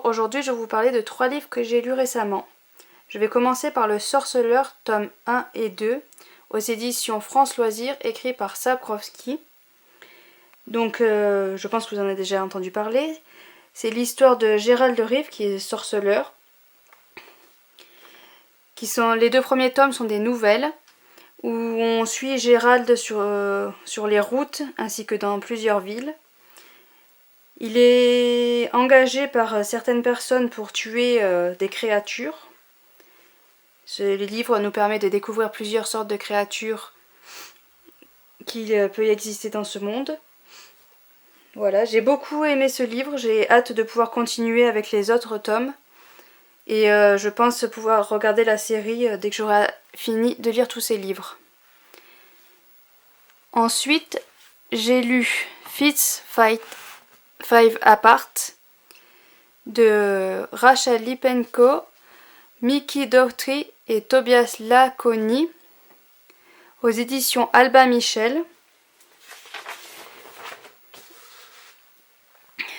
aujourd'hui je vais vous parler de 3 livres que j'ai lus récemment. Je vais commencer par Le Sorceleur, tome 1 et 2, aux éditions France Loisirs, écrit par Sapkowski. Donc je pense que vous en avez déjà entendu parler. C'est l'histoire de Gérald de Rive qui est sorceleur. Les 2 premiers tomes sont des nouvelles où on suit Gérald sur les routes ainsi que dans plusieurs villes. Il est engagé par certaines personnes pour tuer des créatures. Ce livre nous permet de découvrir plusieurs sortes de créatures qui peuvent exister dans ce monde. Voilà, j'ai beaucoup aimé ce livre, j'ai hâte de pouvoir continuer avec les autres tomes. Et je pense pouvoir regarder la série dès que j'aurai fini de lire tous ces livres. Ensuite, j'ai lu Fits Five Apart de Rachel Lippenko, Mickey Dougherty et Tobias Laconi aux éditions Albin Michel.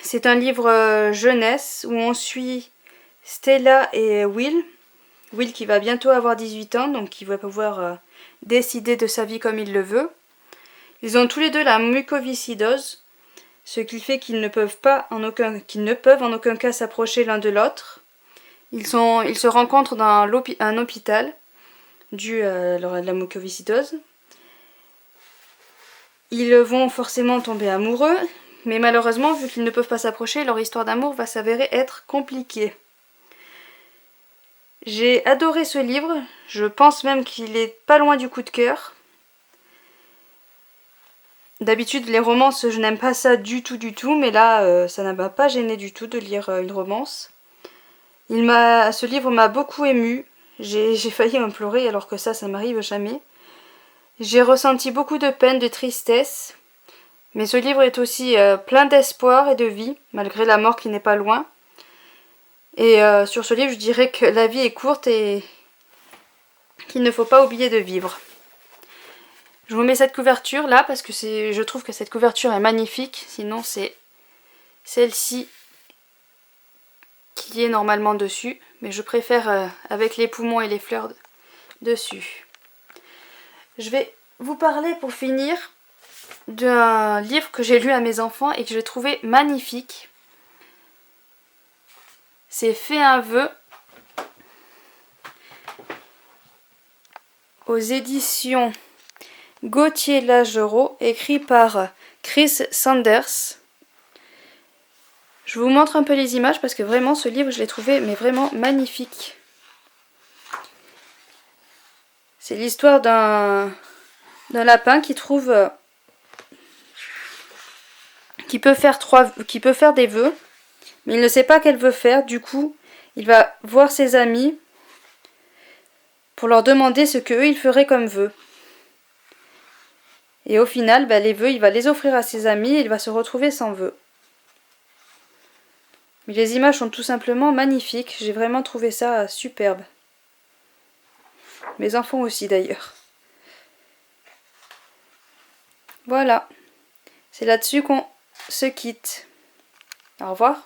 C'est un livre jeunesse où on suit Stella et Will. Will qui va bientôt avoir 18 ans, donc qui va pouvoir décider de sa vie comme il le veut. Ils ont tous les deux la mucoviscidose, ce qui fait qu'ils ne peuvent en aucun cas s'approcher l'un de l'autre. Ils se rencontrent dans un hôpital dû à la mucoviscidose. Ils vont forcément tomber amoureux, mais malheureusement, vu qu'ils ne peuvent pas s'approcher, leur histoire d'amour va s'avérer être compliquée. J'ai adoré ce livre, je pense même qu'il est pas loin du coup de cœur. D'habitude, les romances, je n'aime pas ça du tout, mais là, ça ne m'a pas gêné du tout de lire une romance. Ce livre m'a beaucoup émue, j'ai failli en pleurer alors que ça m'arrive jamais. J'ai ressenti beaucoup de peine, de tristesse, mais ce livre est aussi plein d'espoir et de vie, malgré la mort qui n'est pas loin. Et sur ce livre, je dirais que la vie est courte et qu'il ne faut pas oublier de vivre. Je vous mets cette couverture là parce que je trouve que cette couverture est magnifique. Sinon c'est celle-ci qui est normalement dessus. Mais je préfère avec les poumons et les fleurs dessus. Je vais vous parler pour finir d'un livre que j'ai lu à mes enfants et que j'ai trouvé magnifique. C'est Fais un vœu aux éditions Gauthier-Lagereau, écrit par Chris Sanders. Je vous montre un peu les images parce que vraiment ce livre je l'ai trouvé mais vraiment magnifique. C'est l'histoire d'un lapin qui peut faire des vœux, mais il ne sait pas quel vœu faire. Du coup, il va voir ses amis pour leur demander ce qu'eux ils feraient comme vœux. Et au final, les vœux, il va les offrir à ses amis et il va se retrouver sans vœux. Mais les images sont tout simplement magnifiques. J'ai vraiment trouvé ça superbe. Mes enfants aussi d'ailleurs. Voilà. C'est là-dessus qu'on se quitte. Au revoir.